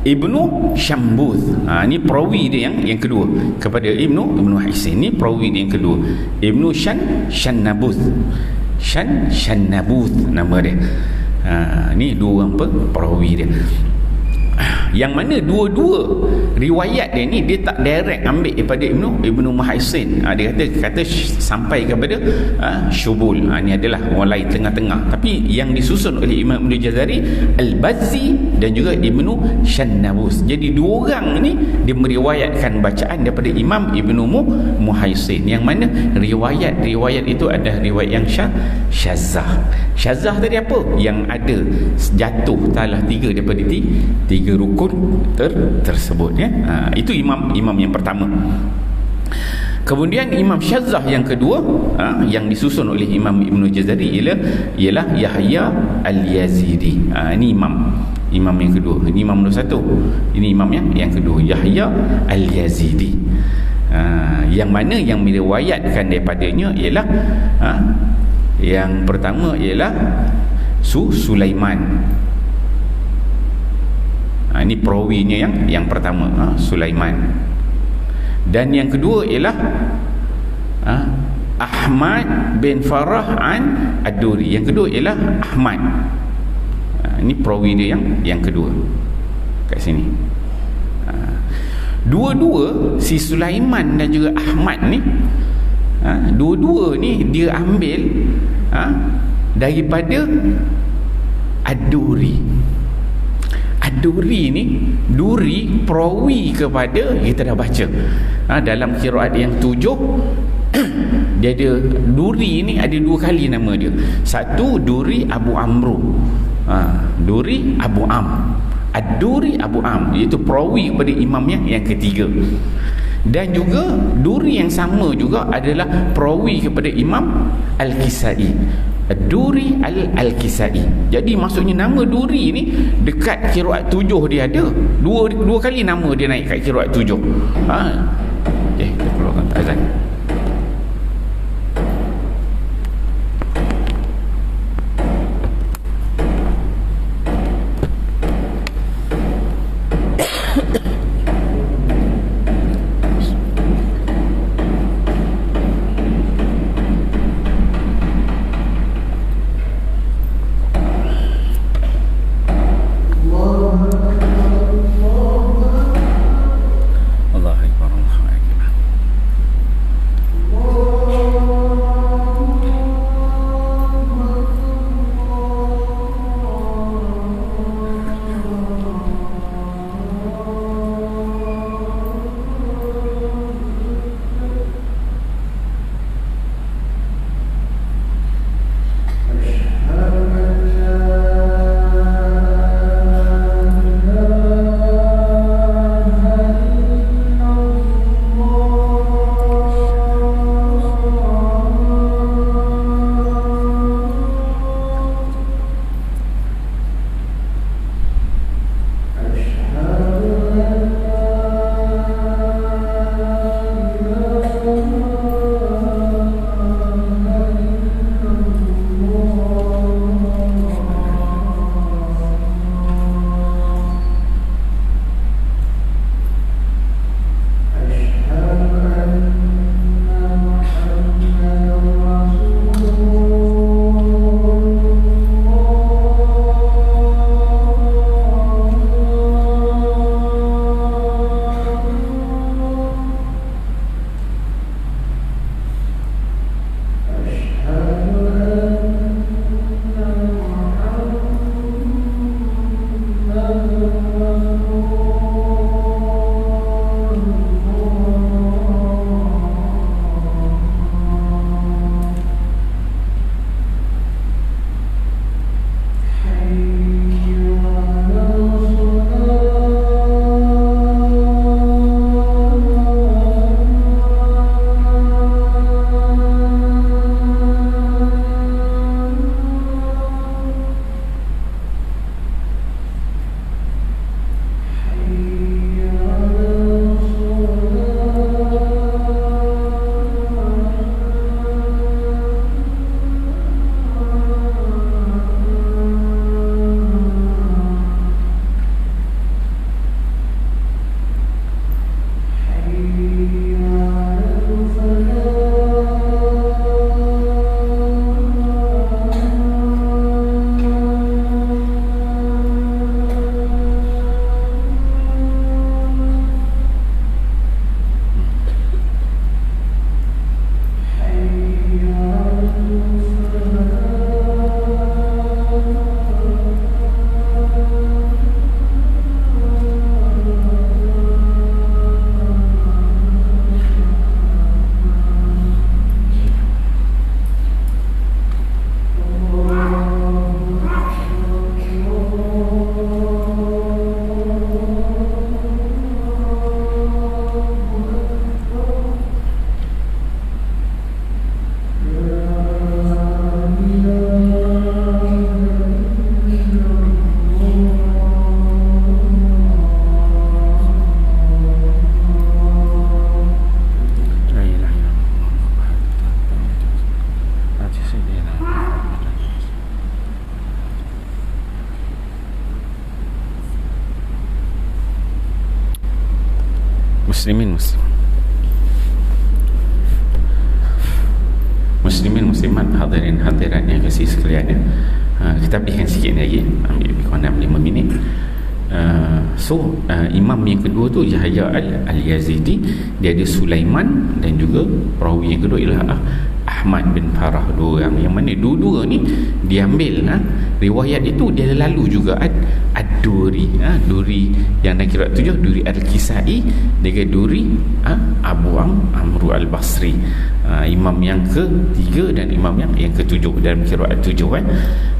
Ibnu Syambuth. Ini perawi dia yang kedua kepada Ibnu Haisin. Ini perawi dia yang kedua. Ibnu Shannabuth. Shannabuth nama dia. Ni dua orang perawi dia. Yang mana dua-dua riwayat dia ni dia tak direct ambil daripada Ibnu Muhaisin. Dia kata sampai kepada Syubul. Ni adalah orang lain tengah-tengah. Tapi yang disusun oleh Imam Ibnu Jazari, Al-Bazzi dan juga Ibnu Shannabuth. Jadi dua orang ni dia meriwayatkan bacaan daripada Imam Ibnu Muhaisin, yang mana riwayat-riwayat itu ada riwayat yang syazah. Syazah tadi apa? Yang ada jatuh talah 3 daripada 3 rukun tersebut, ya. Itu imam yang pertama. Kemudian imam syazah yang kedua, yang disusun oleh Imam Ibnu Jazari ialah Yahya Al-Yazidi. Ini imam yang kedua. Ini imam nombor 1. Ini imam yang kedua, Yahya Al-Yazidi. Yang mana yang meriwayatkan daripadanya ialah yang pertama ialah Sulaiman. Ini perawinya yang pertama, Sulaiman. Dan yang kedua ialah Ahmad bin Farah an Ad-Duri. Yang kedua ialah Ahmad. Ini perawi dia yang kedua kat sini. Dua-dua si Sulaiman dan juga Ahmad ni, dua-dua ni dia ambil daripada Ad-Duri. Ad-Duri ni, Duri perawi kepada, kita dah baca dalam qiraat yang 7 dia ada Duri ni ada 2 kali nama dia. Satu Duri Abu Amru, Duri Abu Am, Ad-Duri Abu Am, iaitu perawi kepada imam yang ketiga. Dan juga Duri yang sama juga adalah perawi kepada Imam Al-Kisai, Ad-Duri Al-Kisai. Jadi maksudnya nama Duri ni dekat qiraat 7 dia ada dua kali nama dia naik kat qiraat 7. Kita keluarkan azan. muslimin muslimat, hadirin hadirat yang kasih sekalian, kita berikan sikit lagi, ambil lebih kurang 5 minit. Imam yang kedua tu Yahya al-Yazidi, dia ada Sulaiman, dan juga perawi yang kedua ialah Ahmad bin Farah. Dua orang yang mana dua-dua ni diambil riwayat itu dia lalu juga Ad-Duri, Duri yang dalam kira 7, Duri Al-Kisai, dengan Duri Abu Amru Al-Basri, imam yang ke-3 dan imam yang ke-7 dalam qiraat 7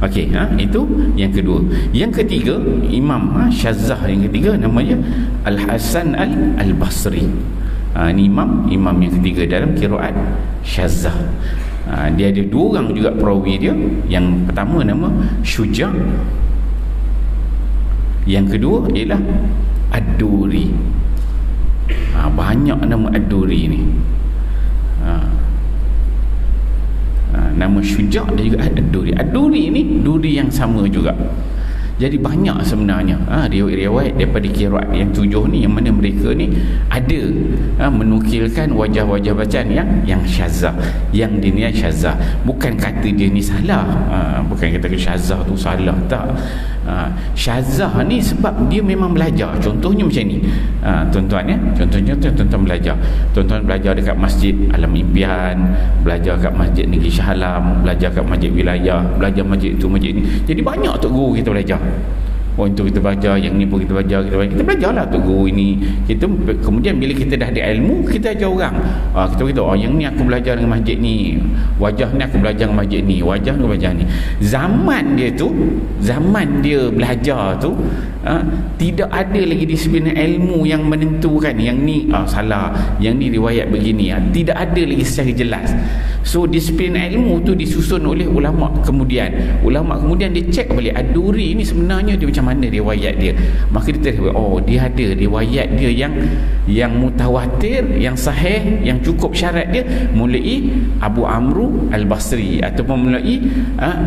Okey, itu yang kedua. Yang ketiga, imam Syazzah yang ketiga namanya Al-Hasan Al-Basri. Ini imam yang ketiga dalam qiraat Syazzah. Dia ada 2 orang juga perawi dia. Yang pertama nama Syuja', yang kedua ialah Ad-Duri. Banyak nama Ad-Duri ni. Nama Syuja' dan juga Ad-Duri. Ad-Duri ni duri yang sama juga. Jadi banyak sebenarnya riwayat daripada qiraat yang 7 ni, yang mana mereka ni ada menukilkan wajah-wajah bacaan yang syazah, yang dinilai syazah. Bukan kata dia ni salah, bukan kata syazah tu salah, tak. Syazah ni sebab dia memang belajar. Contohnya macam ni, tuan-tuan tuan-tuan belajar. Tuan-tuan belajar dekat Masjid Alam Impian, belajar kat Masjid Negeri Shah Alam, belajar kat Masjid Wilayah, belajar masjid itu masjid ni. Jadi banyak tok guru kita belajar. Itu kita belajar, yang ni pun kita belajar, kita belajarlah tok guru ini. Kita kemudian bila kita dah ada ilmu, kita ajar orang. Kita beritahu, yang ni aku belajar dengan masjid ni, wajah ni aku belajar dengan masjid ni, wajah ni wajah ni. Zaman dia belajar tu, tidak ada lagi disiplin ilmu yang menentukan yang ni salah, yang ni riwayat begini. Tidak ada lagi secara jelas. So disiplin ilmu tu disusun oleh ulama kemudian. Ulama kemudian dia cek balik Ad-Duri ni sebenarnya dia macam mana riwayat dia. Maka dia tahu, dia ada riwayat dia yang mutawatir, yang sahih, yang cukup syarat dia mulai Abu Amru Al-Basri ataupun mulai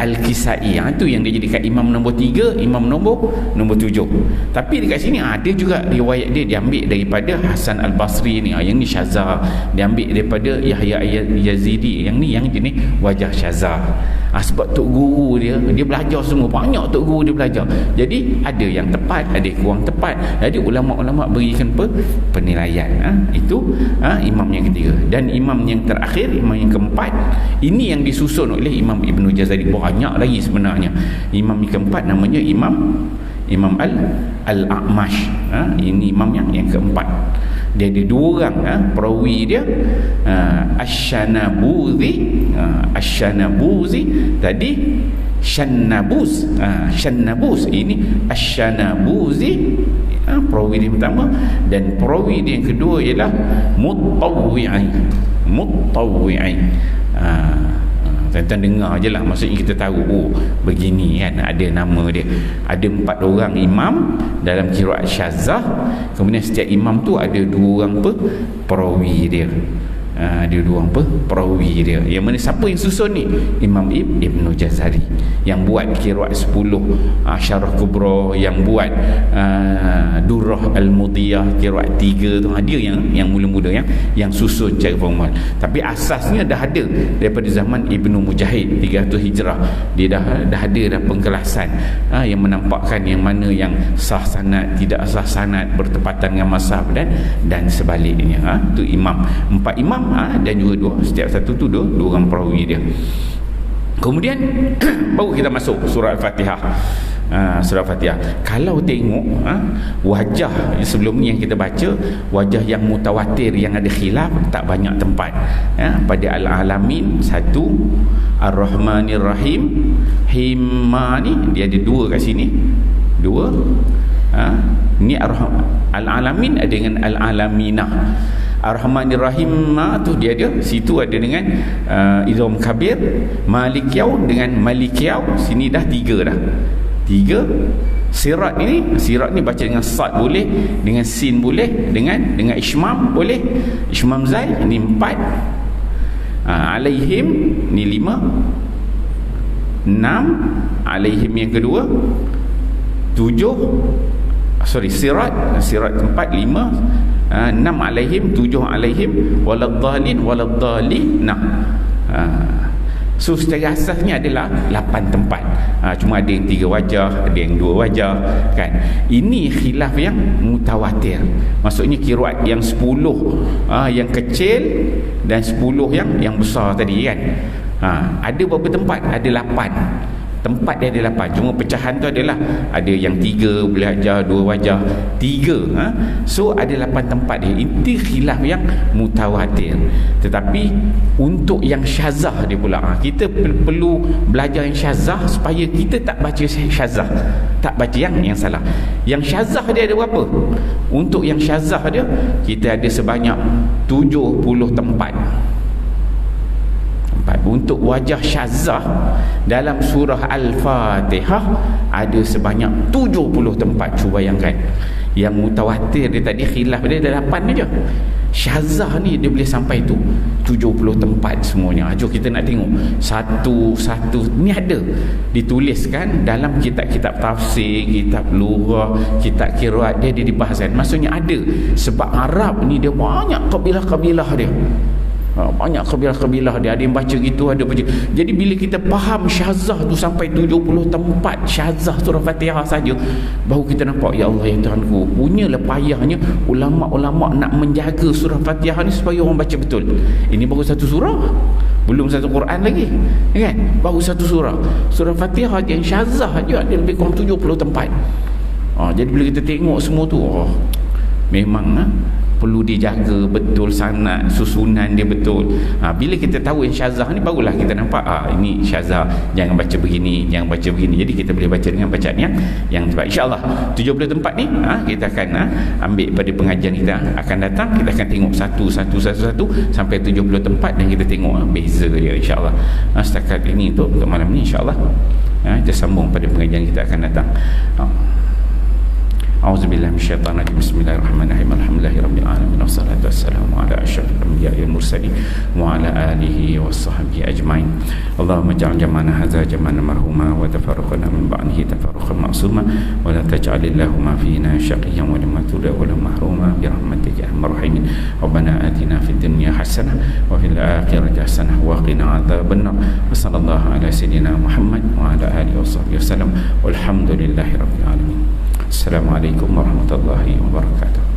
Al-Kisai. Itu yang dia jadikan imam nombor 3, imam nombor 7. Tapi dekat sini ada juga riwayat dia diambil daripada Hasan Al-Basri ni. Yang ni syazah, diambil daripada Yahya Yazidi. Yang ni yang jenis wajah syazah. Sebab tok guru dia belajar semua, banyak tok guru dia belajar. Jadi ada yang tepat, ada kurang tepat. Jadi ulama-ulama berikan penilaian. Itu imam yang ketiga. Dan imam yang terakhir, imam yang keempat, ini yang disusun oleh Imam Ibnu Jazari. Banyak lagi sebenarnya. Imam yang keempat namanya Imam Al-A'mash. Ini imam yang keempat. Dia ada 2 orang perawi dia, Asy-Syanabuzi tadi Syannabuz, ini Asy-Syanabuzi, perawi dia pertama, dan perawi dia yang kedua ialah Mutawwi'i. Tuan-tuan dengar je lah, maksudnya kita tahu begini kan, ada nama dia. Ada 4 orang imam dalam qiraat syazah. Kemudian setiap imam tu ada 2 orang perawi dia. Dia 2 orang perawi dia. Yang mana siapa yang susun ni? Imam Ibnu Jazari yang buat qiraat 10 Syarah Kubra, yang buat Durrah Al-Mudiyah qiraat 3 tu. Dia yang mula-mula yang susun cara formal. Tapi asasnya dah ada daripada zaman Ibnu Mujahid 300 Hijrah. Dia dah ada pengkelasan yang menampakkan yang mana yang sah sanad, tidak sah sanad, bertepatan dengan mazhab dan sebaliknya. Tu imam, 4 imam dan juga 2, setiap satu tu 2 orang perawi dia. Kemudian baru kita masuk surah Al-Fatihah. Surah Al-Fatihah, kalau tengok wajah sebelum ni yang kita baca, wajah yang mutawatir yang ada khilaf tak banyak tempat. Pada Al-Alamin 1, Ar-Rahmanir Rahim, Himma ni dia ada 2 kat sini, 2. Ni Al-Alamin ada dengan Al-Alaminah. Ar-Rahmanir Rahim tu dia ada, situ ada dengan Idgham Kabir. Malikiyau dengan Malikiyau, sini dah 3 dah. 3. Sirat ni baca dengan sad boleh, dengan sin boleh, dengan ismam boleh, ismam zai ni 4. Alaihim ni 5. 6 alaihim yang kedua. 7 sirat tempat 5, 6 alaihim, 7 alaihim, waladhdallin nah. So secara asasnya adalah 8 tempat. Cuma ada yang 3 wajah, ada yang 2 wajah kan. Ini khilaf yang mutawatir. Maksudnya qiraat yang 10 yang kecil dan 10 yang besar tadi kan. Ada berapa tempat? Ada 8 tempat, dia ada 8. Cuma pecahan tu adalah ada yang 3 wajah, 2 wajah, 3. So ada 8 tempat dia. Itu khilaf yang mutawatir. Tetapi untuk yang syazah dia pula, kita perlu belajar yang syazah supaya kita tak baca syazah, tak baca yang salah. Yang syazah dia ada berapa? Untuk yang syazah dia, kita ada sebanyak 70 tempat. Untuk wajah syazah dalam surah Al-Fatihah ada sebanyak 70 tempat. Cuba bayangkan. Yang mutawatir dia tadi khilaf dia ada 8 aja. Syazah ni dia boleh sampai tu 70 tempat semuanya. Jom kita nak tengok satu-satu. Ni ada dituliskan dalam kitab-kitab tafsir, kitab lughah, kitab qiraat, dia dibahaskan. Maksudnya ada. Sebab Arab ni dia banyak kabilah-kabilah dia. Banyak kabilah-kabilah dia, ada yang baca gitu, ada baca. Jadi bila kita faham syazah tu sampai 70 tempat syazah surah Fatihah saja, baru kita nampak, ya Allah ya Tuhanku, punyalah payahnya ulama-ulama nak menjaga surah Fatihah ni supaya orang baca betul. Ini baru satu surah, belum satu Quran lagi kan, baru satu surah. Surah Fatihah yang syazah je ada lebih kurang 70 tempat. Jadi bila kita tengok semua tu, memang perlu dijaga betul sanad, susunan dia betul. Bila kita tahu yang syazah ni, barulah kita nampak ini syazah, jangan baca begini, jangan baca begini. Jadi kita boleh baca dengan bacaan yang tepat. InsyaAllah 70 tempat ni kita akan ambil pada pengajian kita akan datang. Kita akan tengok satu sampai 70 tempat dan kita tengok beza dia insyaAllah. Setakat ini untuk malam ni insyaAllah. Kita sambung pada pengajian kita akan datang. A'udzubillahi minasyaitonir rajim. Bismillahirrahmanirrahim. Alhamdulillahirabbil alamin. Wassalatu wassalamu ala asyrafil anbiya'i wal mursalin wa ala alihi washabbihi ajmain. Allahumma ja'al jam'ana hadza jam'an marhuma wa tafarraqana min ba'dihi tafarruqan ma'suma wa la taj'alillahumma fina shaqiyyan wa la matruda wa la mahruma bi rahmatika ya arhamar rahimin. Rabbana atina fid dunya hasanah wa fil akhirati hasanah wa qina adzabannar. Wa sallallahu ala sayidina Muhammad wa ala alihi washabbihi wasallam. Walhamdulillahirabbil alamin. Assalamualaikum warahmatullahi wabarakatuh.